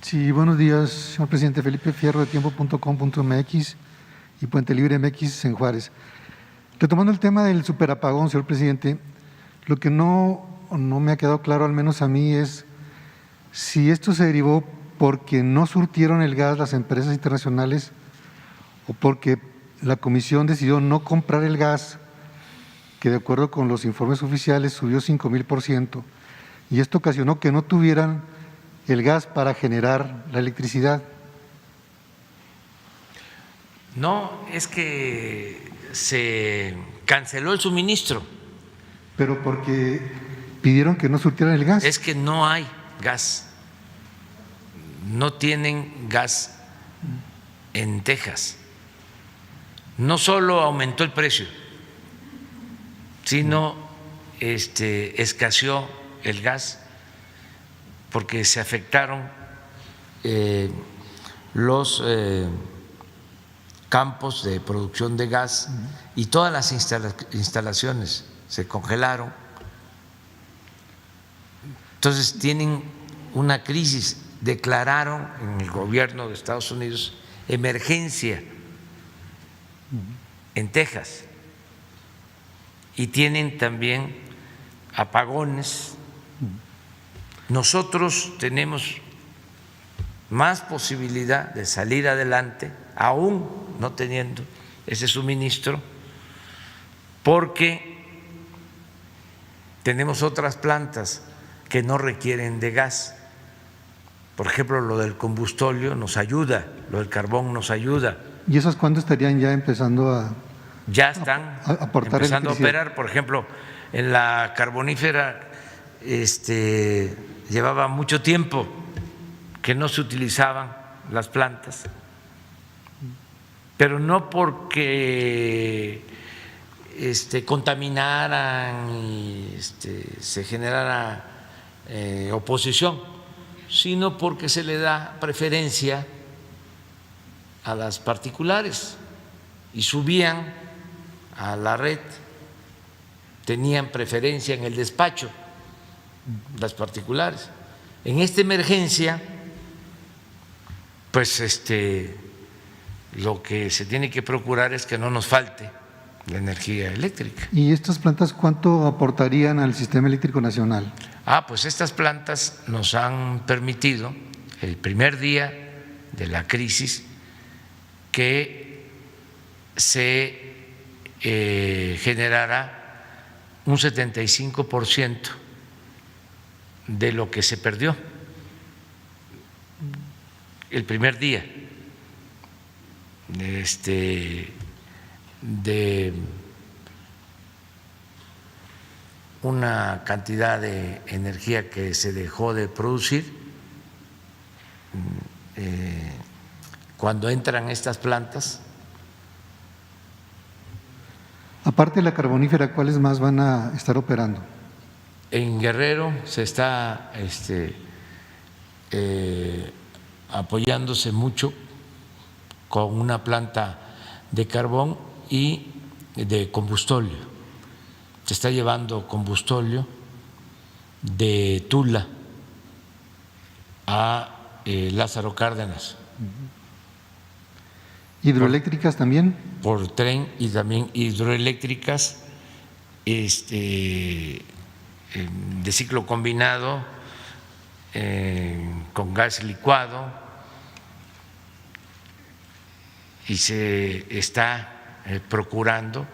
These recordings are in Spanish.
Sí, buenos días, señor presidente. Felipe Fierro de tiempo.com.mx y Puente Libre MX en Juárez. Retomando el tema del superapagón, señor presidente, lo que no me ha quedado claro, al menos a mí, es si esto se derivó porque no surtieron el gas las empresas internacionales o porque la Comisión decidió no comprar el gas, que de acuerdo con los informes oficiales subió 5,000%, y esto ocasionó que no tuvieran el gas para generar la electricidad. No, es que se canceló el suministro. Pero porque pidieron que no surtieran el gas. Es que no hay gas, no tienen gas en Texas. No solo aumentó el precio, sino escaseó el gas porque se afectaron los campos de producción de gas y todas las instalaciones se congelaron. Entonces tienen una crisis. Declararon en el gobierno de Estados Unidos emergencia en Texas y tienen también apagones. Nosotros tenemos más posibilidad de salir adelante, aún no teniendo ese suministro, porque tenemos otras plantas que no requieren de gas. Por ejemplo, lo del combustóleo nos ayuda, lo del carbón nos ayuda. ¿Y esas cuándo estarían ya empezando a ya están aportar empezando a operar? Por ejemplo, en la carbonífera llevaba mucho tiempo que no se utilizaban las plantas, pero no porque contaminaran y se generara oposición, sino porque se le da preferencia a las particulares y subían a la red, tenían preferencia en el despacho las particulares. En esta emergencia, pues lo que se tiene que procurar es que no nos falte la energía eléctrica. ¿Y estas plantas cuánto aportarían al sistema eléctrico nacional? Pues estas plantas nos han permitido, el primer día de la crisis, que se generara un 75% de lo que se perdió el primer día, de una cantidad de energía que se dejó de producir cuando entran estas plantas. Aparte de la carbonífera, ¿cuáles más van a estar operando? En Guerrero se está apoyándose mucho con una planta de carbón y de combustóleo. Se está llevando combustóleo de Tula a Lázaro Cárdenas. ¿Hidroeléctricas también? Por tren, y también hidroeléctricas de ciclo combinado con gas licuado, y se está procurando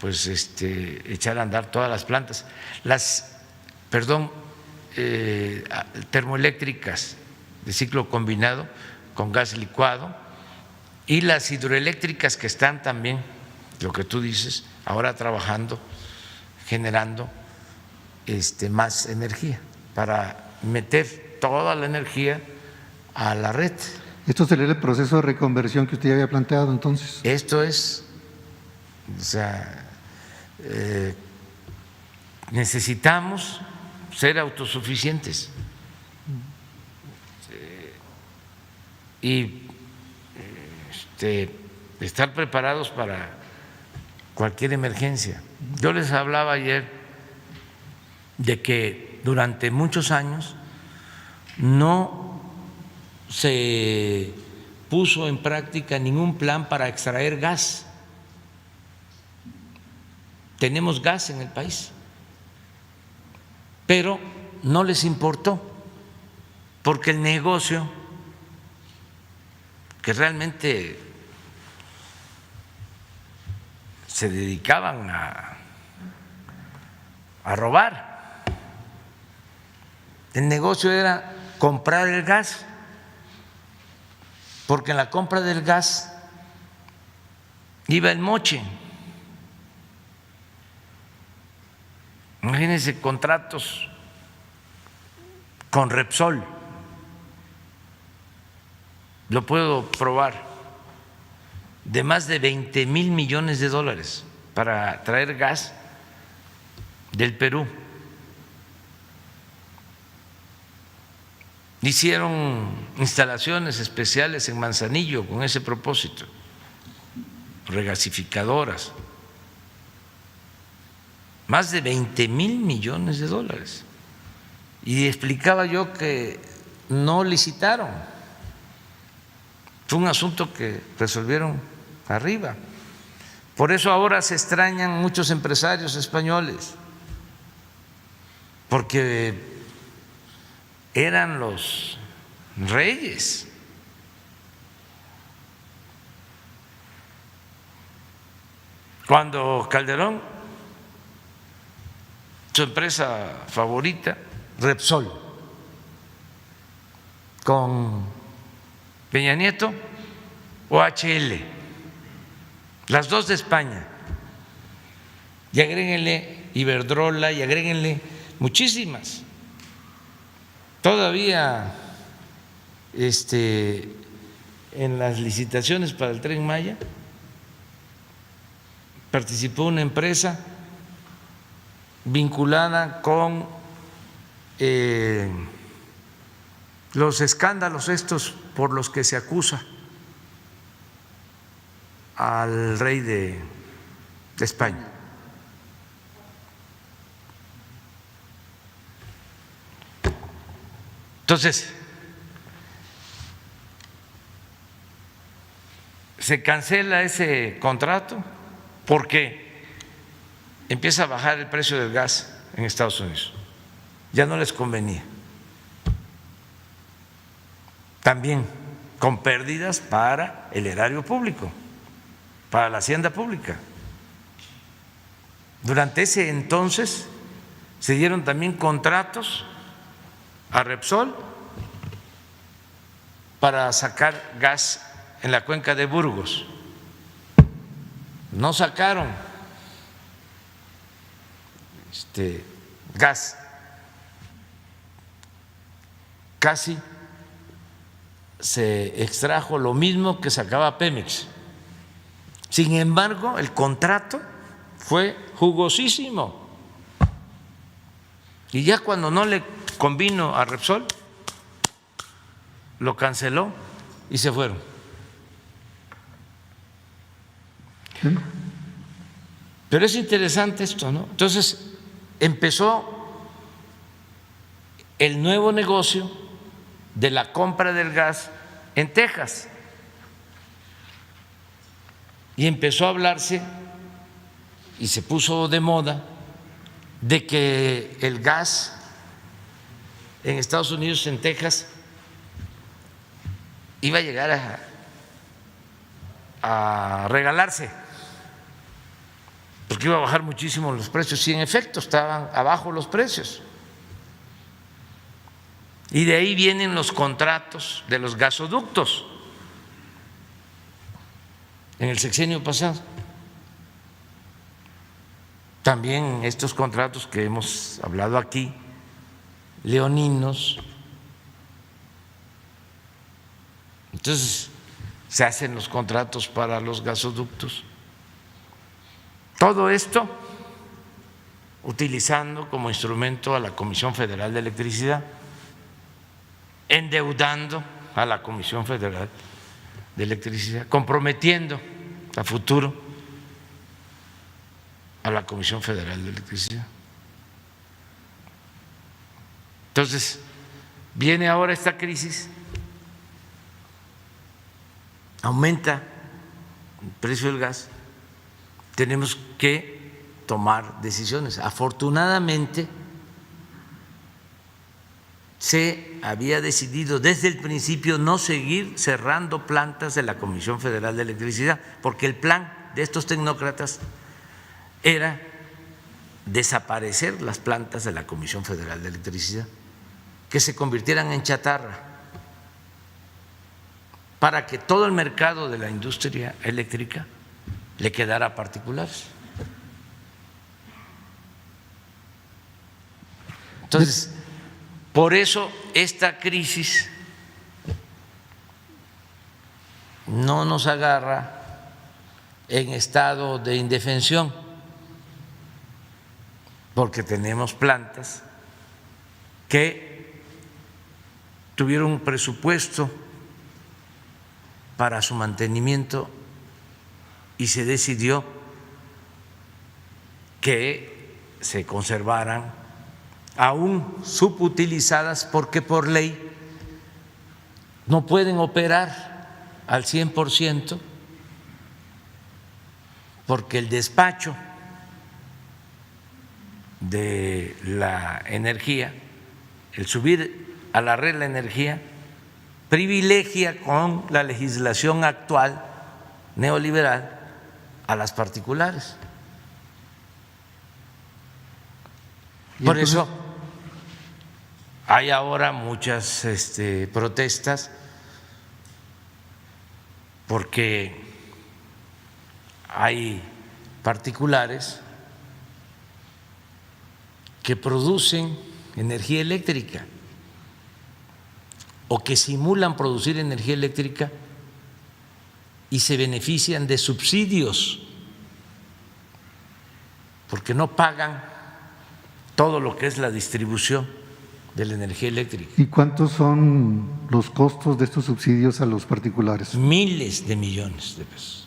pues echar a andar todas las plantas, termoeléctricas de ciclo combinado con gas licuado, y las hidroeléctricas que están también, lo que tú dices, ahora trabajando, generando más energía para meter toda la energía a la red. ¿Esto sería el proceso de reconversión que usted ya había planteado entonces? Esto es, necesitamos ser autosuficientes y estar preparados para cualquier emergencia. Yo les hablaba ayer de que durante muchos años no se puso en práctica ningún plan para extraer gas. Tenemos gas en el país, pero no les importó, porque el negocio que realmente se dedicaban a robar, el negocio era comprar el gas, porque en la compra del gas iba el moche. Imagínense contratos con Repsol, lo puedo probar, de más de 20,000 millones de dólares para traer gas del Perú. Hicieron instalaciones especiales en Manzanillo con ese propósito, regasificadoras, más de 20,000 millones de dólares. Y explicaba yo que no licitaron, fue un asunto que resolvieron arriba. Por eso ahora se extrañan muchos empresarios españoles, porque eran los reyes. Cuando Calderón, su empresa favorita, Repsol, con Peña Nieto, OHL, las dos de España, y agréguenle Iberdrola y agréguenle muchísimas. Todavía en las licitaciones para el Tren Maya participó una empresa vinculada con los escándalos estos por los que se acusa al rey de España. Entonces, se cancela ese contrato porque empieza a bajar el precio del gas en Estados Unidos. Ya no les convenía. También con pérdidas para el erario público, para la hacienda pública. Durante ese entonces se dieron también contratos a Repsol para sacar gas en la cuenca de Burgos. No sacaron gas, casi se extrajo lo mismo que sacaba Pemex. Sin embargo, el contrato fue jugosísimo. Y ya cuando no le convino a Repsol, lo canceló y se fueron. Pero es interesante esto, ¿no? Entonces empezó el nuevo negocio de la compra del gas en Texas y empezó a hablarse y se puso de moda de que el gas en Estados Unidos, en Texas, iba a llegar a regalarse, porque iba a bajar muchísimo los precios, y en efecto estaban abajo los precios. Y de ahí vienen los contratos de los gasoductos en el sexenio pasado. También estos contratos que hemos hablado aquí, leoninos. Entonces se hacen los contratos para los gasoductos. Todo esto utilizando como instrumento a la Comisión Federal de Electricidad, endeudando a la Comisión Federal de Electricidad, comprometiendo a futuro a la Comisión Federal de Electricidad. Entonces, viene ahora esta crisis aumenta el precio del gas, tenemos que tomar decisiones. Afortunadamente, se había decidido desde el principio no seguir cerrando plantas de la Comisión Federal de Electricidad, porque el plan de estos tecnócratas era desaparecer las plantas de la Comisión Federal de Electricidad, que se convirtieran en chatarra, para que todo el mercado de la industria eléctrica le quedara a particulares. Entonces, por eso esta crisis no nos agarra en estado de indefensión, porque tenemos plantas que tuvieron un presupuesto para su mantenimiento y se decidió que se conservaran aún subutilizadas, porque por ley no pueden operar al 100%, porque el despacho de la energía, el subir a la red la energía, privilegia con la legislación actual neoliberal a las particulares. Por eso hay ahora muchas protestas, porque hay particulares que producen energía eléctrica o que simulan producir energía eléctrica y se benefician de subsidios, porque no pagan todo lo que es la distribución de la energía eléctrica. ¿Y cuántos son los costos de estos subsidios a los particulares? Miles de millones de pesos.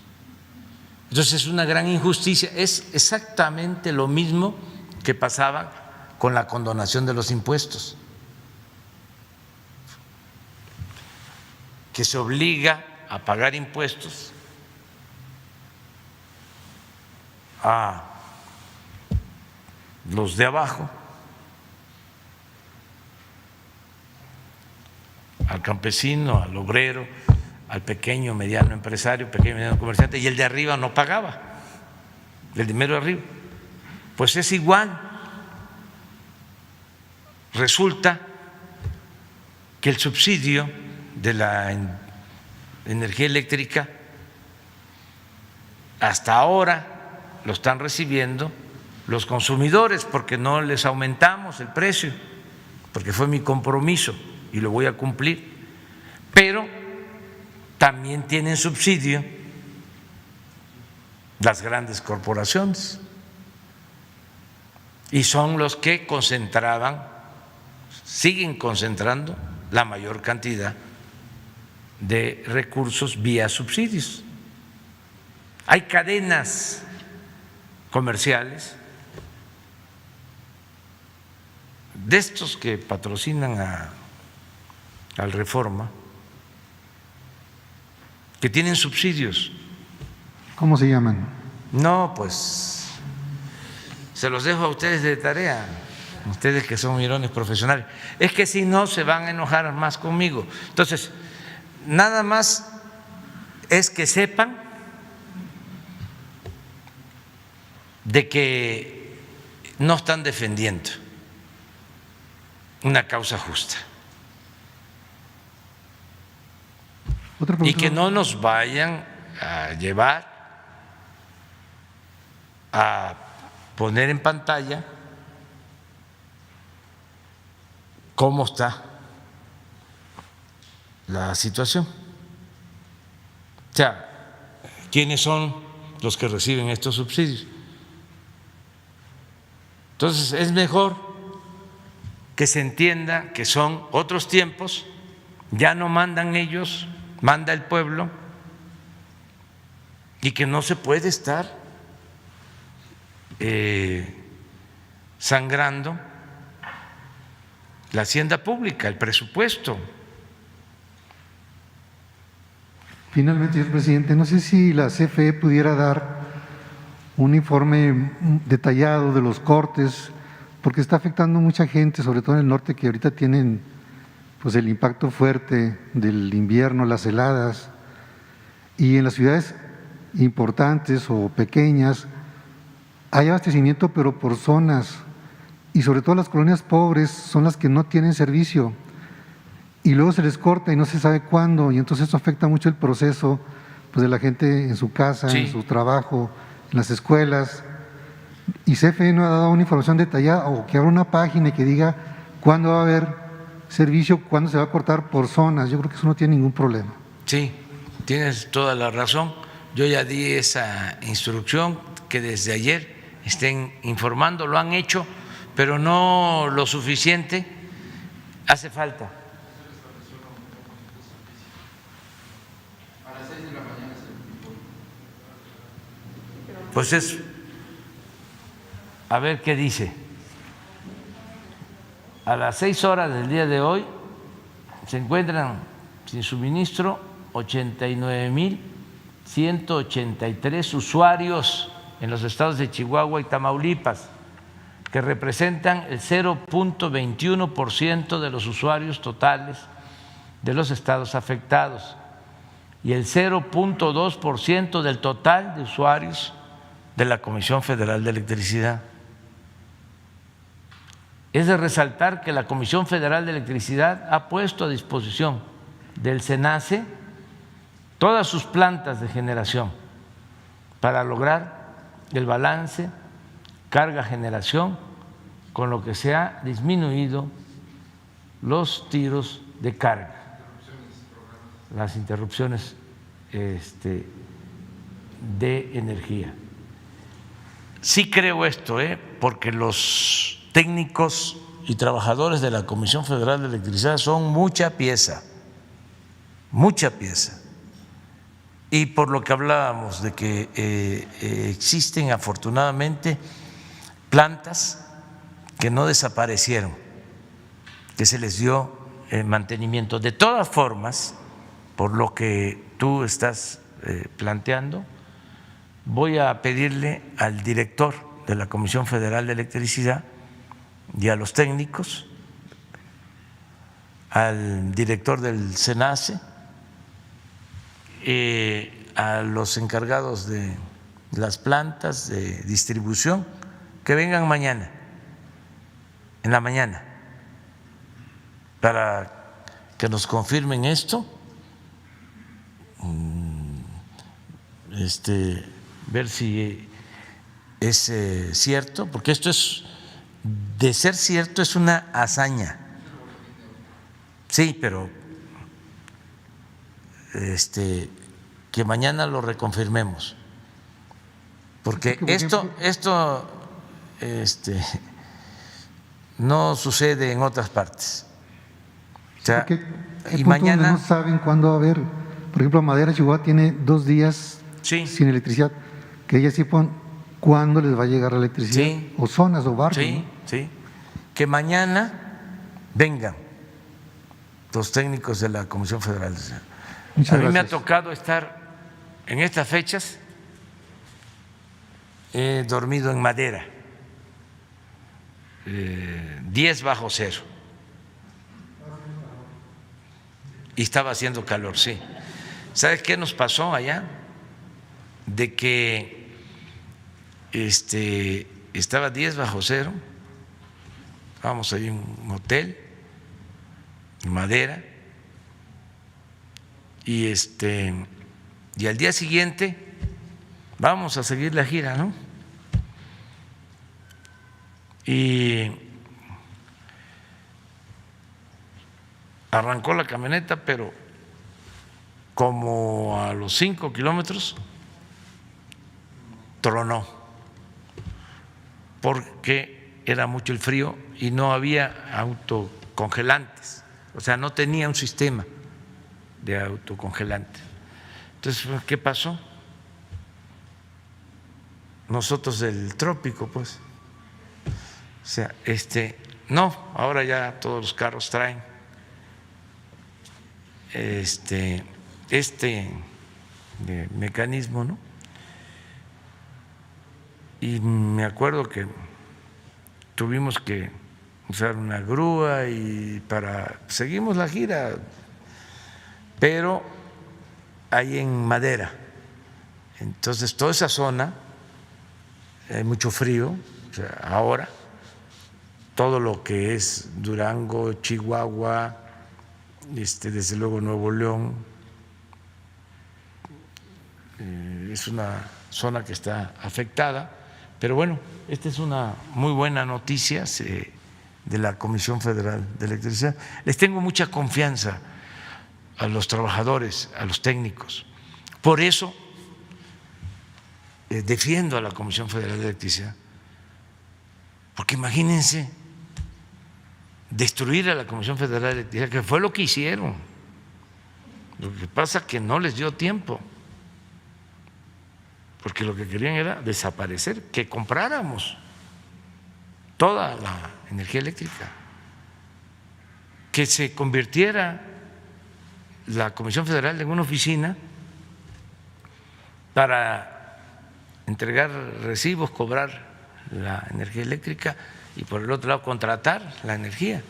Entonces es una gran injusticia. Es exactamente lo mismo que pasaba con la condonación de los impuestos, que se obliga a pagar impuestos a los de abajo, al campesino, al obrero, al pequeño, mediano empresario, pequeño, mediano comerciante, y el de arriba no pagaba, el de mero arriba. Pues es igual. Resulta que el subsidio de la energía eléctrica hasta ahora lo están recibiendo los consumidores, porque no les aumentamos el precio, porque fue mi compromiso y lo voy a cumplir, pero también tienen subsidio las grandes corporaciones y son los que concentraban, siguen concentrando la mayor cantidad de recursos vía subsidios. Hay cadenas comerciales de estos que patrocinan al Reforma, que tienen subsidios. ¿Cómo se llaman? No, pues se los dejo a ustedes de tarea, ustedes que son mirones profesionales. Es que si no se van a enojar más conmigo. Entonces, nada más es que sepan de que no están defendiendo una causa justa y que no nos vayan a llevar a poner en pantalla cómo está la situación. O sea, ¿quiénes son los que reciben estos subsidios? Entonces es mejor que se entienda que son otros tiempos, ya no mandan ellos, manda el pueblo, y que no se puede estar sangrando la hacienda pública, el presupuesto. Finalmente, señor presidente, no sé si la CFE pudiera dar un informe detallado de los cortes, porque está afectando a mucha gente, sobre todo en el norte, que ahorita tienen pues el impacto fuerte del invierno, las heladas, y en las ciudades importantes o pequeñas hay abastecimiento, pero por zonas, y sobre todo las colonias pobres son las que no tienen servicio, y luego se les corta y no se sabe cuándo, y entonces eso afecta mucho el proceso pues, de la gente en su casa, Sí. en su trabajo, en las escuelas. Y CFE no ha dado una información detallada o que abra una página y que diga cuándo va a haber servicio, cuándo se va a cortar por zonas. Yo creo que eso no tiene ningún problema. Sí, tienes toda la razón. Yo ya di esa instrucción que desde ayer estén informando, lo han hecho, pero no lo suficiente, hace falta. Pues es, a ver qué dice. A las 6 horas del día de hoy se encuentran sin suministro 89,183 usuarios en los estados de Chihuahua y Tamaulipas, que representan el 0.21% de los usuarios totales de los estados afectados y el 0.2% del total de usuarios de la Comisión Federal de Electricidad. Es de resaltar que la Comisión Federal de Electricidad ha puesto a disposición del SENACE todas sus plantas de generación para lograr el balance carga-generación, con lo que se ha disminuido los tiros de carga, las interrupciones de energía. Sí creo esto, porque los técnicos y trabajadores de la Comisión Federal de Electricidad son mucha pieza. Y por lo que hablábamos de que existen afortunadamente plantas que no desaparecieron, que se les dio mantenimiento. De todas formas, por lo que tú estás planteando, voy a pedirle al director de la Comisión Federal de Electricidad y a los técnicos, al director del SENACE, a los encargados de las plantas de distribución, que vengan mañana, en la mañana, para que nos confirmen esto, ver si es cierto, porque esto es, de ser cierto, es una hazaña. Sí, pero que mañana lo reconfirmemos, porque esto no sucede en otras partes. O sea, y mañana no saben cuándo va a haber. Por ejemplo, Madera, Chihuahua tiene 2 días sin electricidad, que ellas sepan cuándo les va a llegar la electricidad, o zonas o barrios. Sí, ¿no? sí, que mañana vengan los técnicos de la Comisión Federal. A mí me ha tocado estar en estas fechas, he dormido en Madera, 10 bajo cero, y estaba haciendo calor, sí. ¿Sabes qué nos pasó allá? De que estaba 10 bajo cero, estábamos ahí en un hotel en Madera, y al día siguiente vamos a seguir la gira, ¿no? Y arrancó la camioneta, pero como a los 5 kilómetros tronó, porque era mucho el frío y no había autocongelantes, o sea, no tenía un sistema de autocongelantes. Entonces, ¿qué pasó? Nosotros del trópico, pues, o sea, no, ahora ya todos los carros traen mecanismo, ¿no? Y me acuerdo que tuvimos que usar una grúa y seguimos la gira, pero hay en madera. Entonces toda esa zona hay mucho frío, o sea, ahora todo lo que es Durango, Chihuahua, desde luego Nuevo León, es una zona que está afectada, pero bueno, esta es una muy buena noticia de la Comisión Federal de Electricidad. Les tengo mucha confianza a los trabajadores, a los técnicos. Por eso defiendo a la Comisión Federal de Electricidad, porque imagínense destruir a la Comisión Federal de Electricidad, que fue lo que hicieron. Lo que pasa es que no les dio tiempo, porque lo que querían era desaparecer, que compráramos toda la energía eléctrica, que se convirtiera la Comisión Federal en una oficina para entregar recibos, cobrar la energía eléctrica y por el otro lado contratar la energía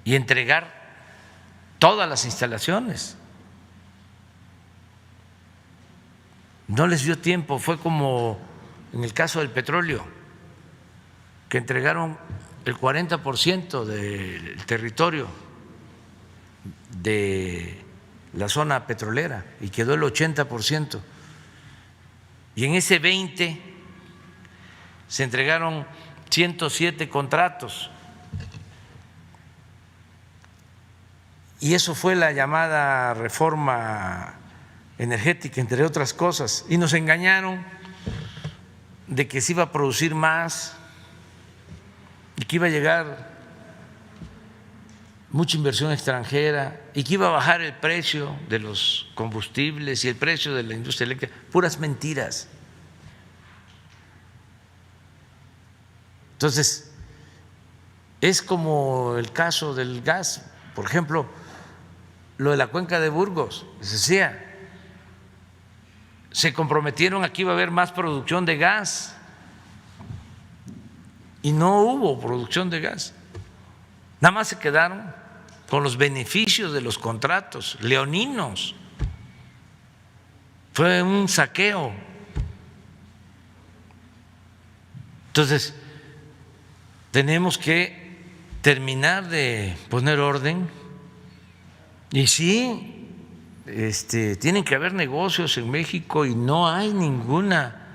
y entregar todas las instalaciones. No les dio tiempo, fue como en el caso del petróleo, que entregaron el 40% del territorio de la zona petrolera y quedó el 80%. Y en ese 20% se entregaron 107 contratos. Y eso fue la llamada reforma energética, entre otras cosas. Y nos engañaron de que se iba a producir más y que iba a llegar mucha inversión extranjera y que iba a bajar el precio de los combustibles y el precio de la industria eléctrica. Puras mentiras. Entonces, es como el caso del gas, por ejemplo, lo de la cuenca de Burgos, les decía, se comprometieron a que iba a haber más producción de gas y no hubo producción de gas, nada más se quedaron con los beneficios de los contratos leoninos, fue un saqueo. Entonces, tenemos que terminar de poner orden y sí, tienen que haber negocios en México y no hay ninguna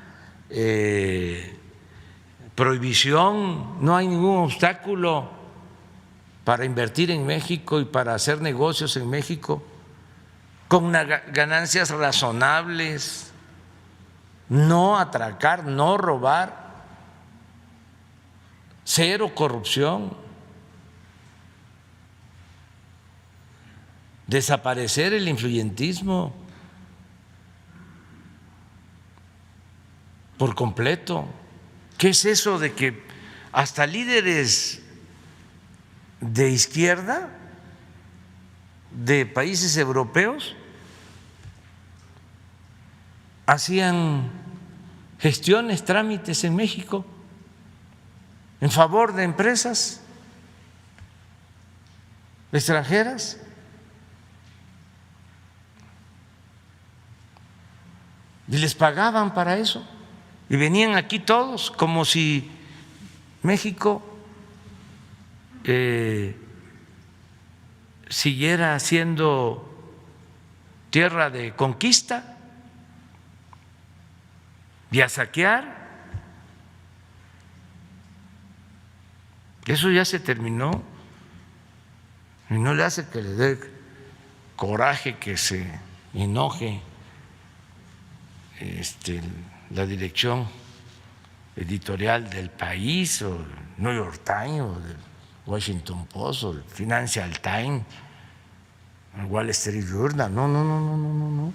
prohibición, no hay ningún obstáculo para invertir en México y para hacer negocios en México con ganancias razonables, no atracar, no robar. Cero corrupción, desaparecer el influyentismo por completo. ¿Qué es eso de que hasta líderes de izquierda de países europeos hacían gestiones, trámites en México en favor de empresas extranjeras? Y les pagaban para eso. Y venían aquí todos como si México siguiera siendo tierra de conquista y a saquear. Eso ya se terminó y no le hace que le dé coraje, que se enoje la dirección editorial del País o New York Times o del Washington Post o el Financial Times, el Wall Street Journal. No.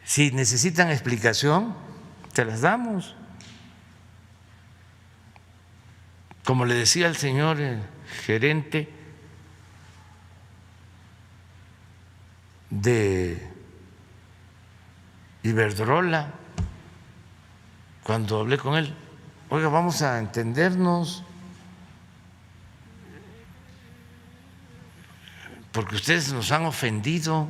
Si necesitan explicación, te las damos. Como le decía al señor gerente, de Iberdrola cuando hablé con él. Oiga, vamos a entendernos, porque ustedes nos han ofendido,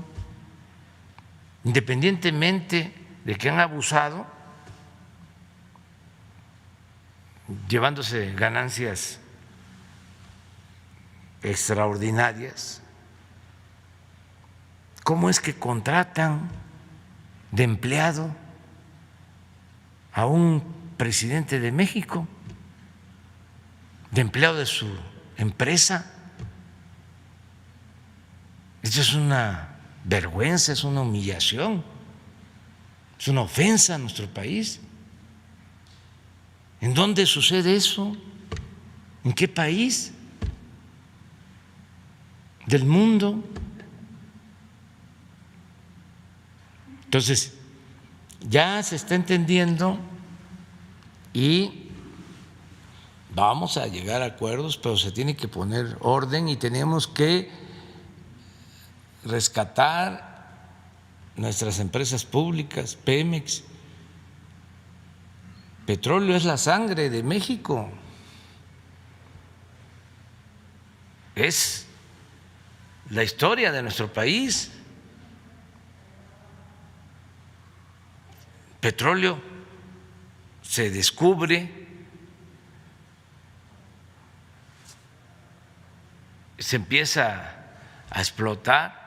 independientemente de que han abusado, llevándose ganancias extraordinarias. ¿Cómo es que contratan de empleado a un presidente de México, de empleado de su empresa? Esto es una vergüenza, es una humillación, es una ofensa a nuestro país. ¿En dónde sucede eso? ¿En qué país del mundo? Entonces, ya se está entendiendo y vamos a llegar a acuerdos, pero se tiene que poner orden y tenemos que rescatar nuestras empresas públicas. Pemex, petróleo es la sangre de México, es la historia de nuestro país. Petróleo se descubre, se empieza a explotar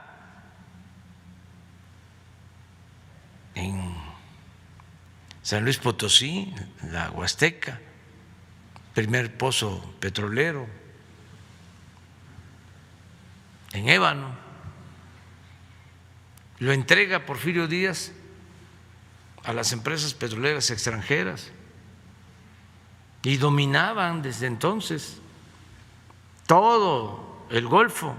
en San Luis Potosí, la Huasteca, primer pozo petrolero, en Ébano, lo entrega Porfirio Díaz a las empresas petroleras extranjeras y dominaban desde entonces todo el Golfo.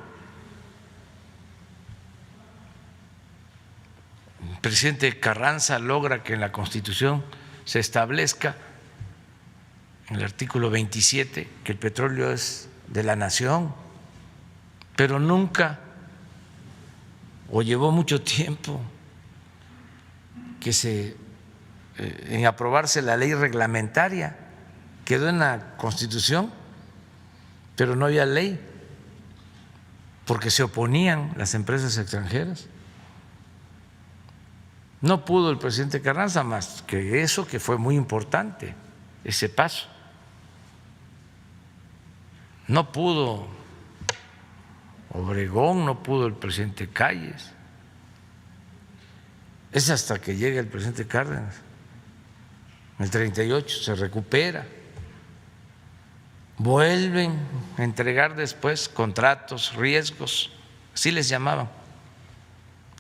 El presidente Carranza logra que en la Constitución se establezca, en el artículo 27, que el petróleo es de la nación, pero nunca, o llevó mucho tiempo en aprobarse la ley reglamentaria. Quedó en la Constitución, pero no había ley, porque se oponían las empresas extranjeras. No pudo el presidente Carranza más que eso, que fue muy importante, ese paso. No pudo Obregón, no pudo el presidente Calles. Es hasta que llega el presidente Cárdenas, en el 38, se recupera. Vuelven a entregar después contratos, riesgos, así les llamaban,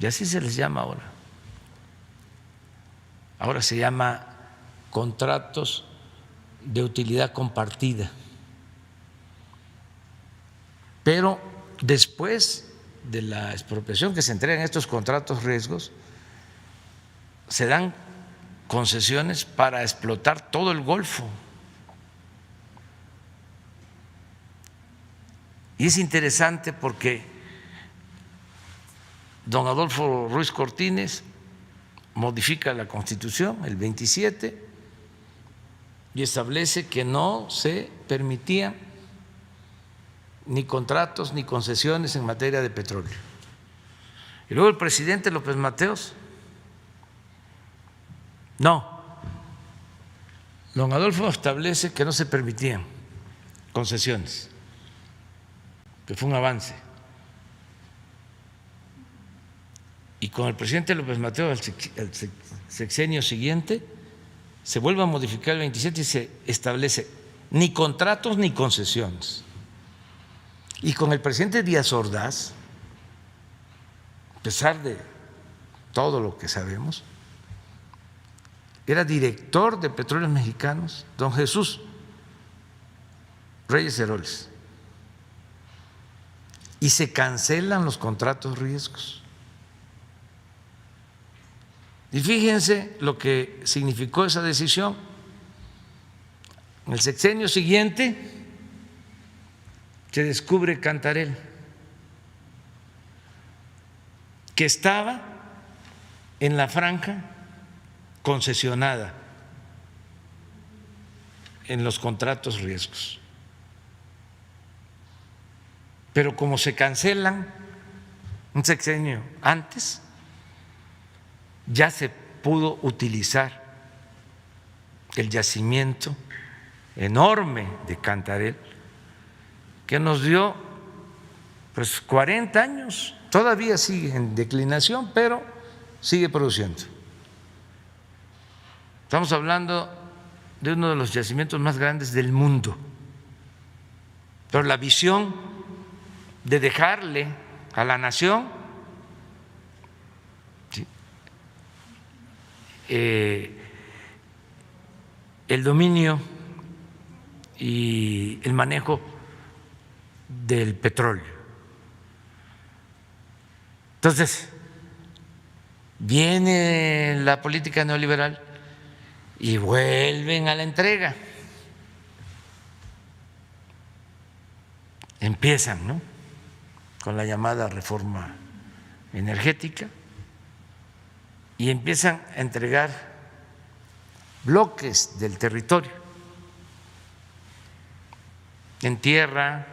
y así se les llama ahora. Ahora se llama contratos de utilidad compartida. Pero después de la expropiación, que se entregan estos contratos riesgos, se dan concesiones para explotar todo el Golfo. Y es interesante porque don Adolfo Ruiz Cortines modifica la Constitución, el 27, y establece que no se permitían ni contratos ni concesiones en materia de petróleo. Y luego el presidente López Mateos, no, don Adolfo establece que no se permitían concesiones, que fue un avance. Y con el presidente López Mateos, el sexenio siguiente, se vuelve a modificar el 27 y se establece ni contratos ni concesiones. Y con el presidente Díaz Ordaz, a pesar de todo lo que sabemos, era director de Petróleos Mexicanos, don Jesús Reyes Heroles, y se cancelan los contratos riesgos. Y fíjense lo que significó esa decisión. En el sexenio siguiente se descubre Cantarell que estaba en la franja concesionada en los contratos riesgos. Pero como se cancelan un sexenio antes, ya se pudo utilizar el yacimiento enorme de Cantarell, que nos dio pues 40 años, todavía sigue en declinación, pero sigue produciendo. Estamos hablando de uno de los yacimientos más grandes del mundo, pero la visión de dejarle a la nación el dominio y el manejo del petróleo. Entonces, viene la política neoliberal y vuelven a la entrega. Empiezan, ¿no?, con la llamada reforma energética y empiezan a entregar bloques del territorio en tierra,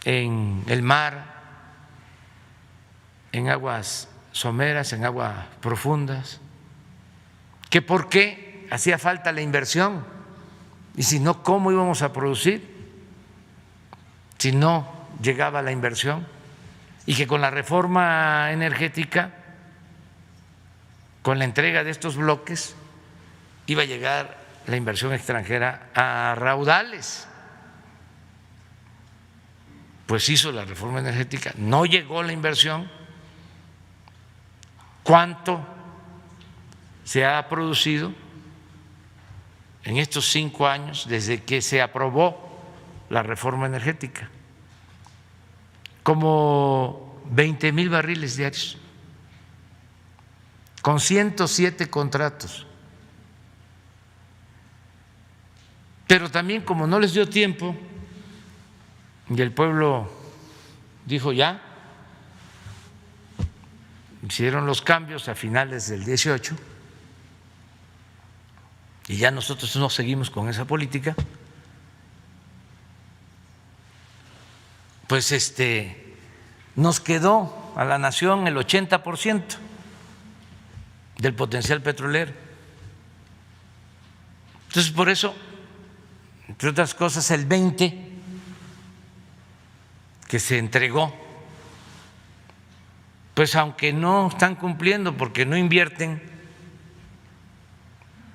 en el mar, en aguas someras, en aguas profundas, que por qué hacía falta la inversión y si no, ¿cómo íbamos a producir si no llegaba la inversión? Y que con la reforma energética, con la entrega de estos bloques, iba a llegar la inversión extranjera a raudales. Pues hizo la reforma energética, no llegó la inversión. ¿Cuánto se ha producido en estos 5 años desde que se aprobó la reforma energética? Como 20,000 barriles diarios, con 107 contratos. Pero también, como no les dio tiempo y el pueblo dijo ya, hicieron los cambios a finales del 18 y ya nosotros no seguimos con esa política, pues nos quedó a la nación el 80% del potencial petrolero. Entonces, por eso, entre otras cosas, el 20% que se entregó, pues aunque no están cumpliendo porque no invierten,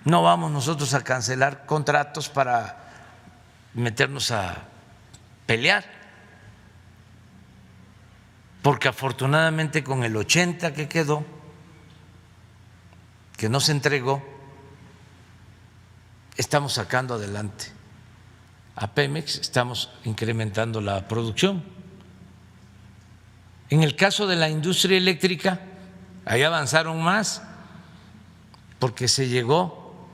no vamos nosotros a cancelar contratos para meternos a pelear, porque afortunadamente con el 80% que quedó, que no se entregó, estamos sacando adelante a Pemex, estamos incrementando la producción. En el caso de la industria eléctrica, ahí avanzaron más, porque se llegó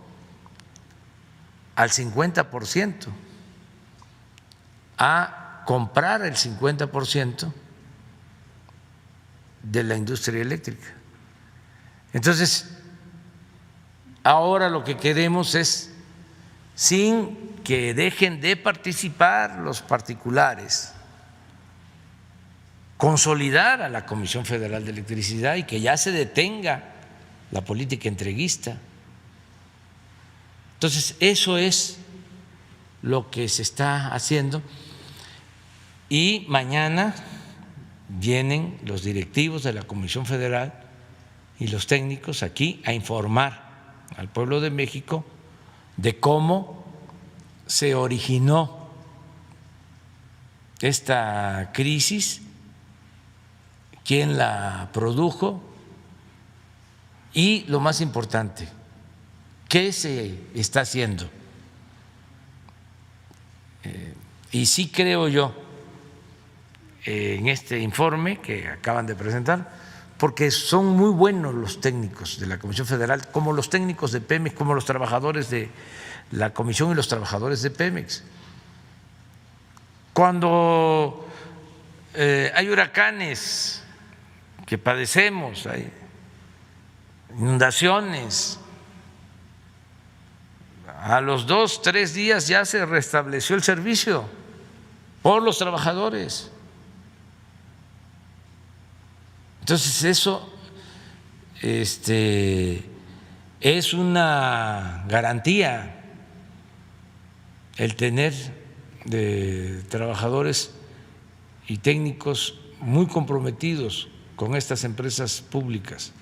al 50%, a comprar el 50% de la industria eléctrica. Entonces, ahora lo que queremos es, sin que dejen de participar los particulares, consolidar a la Comisión Federal de Electricidad y que ya se detenga la política entreguista. Entonces, eso es lo que se está haciendo y mañana vienen los directivos de la Comisión Federal y los técnicos aquí a informar al pueblo de México de cómo se originó esta crisis, quién la produjo y, lo más importante, qué se está haciendo. Y sí creo yo en este informe que acaban de presentar, porque son muy buenos los técnicos de la Comisión Federal, como los técnicos de Pemex, como los trabajadores de la Comisión y los trabajadores de Pemex. Cuando hay huracanes, que padecemos, hay inundaciones. A los 2, 3 días ya se restableció el servicio por los trabajadores. Entonces eso es una garantía, el tener de trabajadores y técnicos muy comprometidos con estas empresas públicas.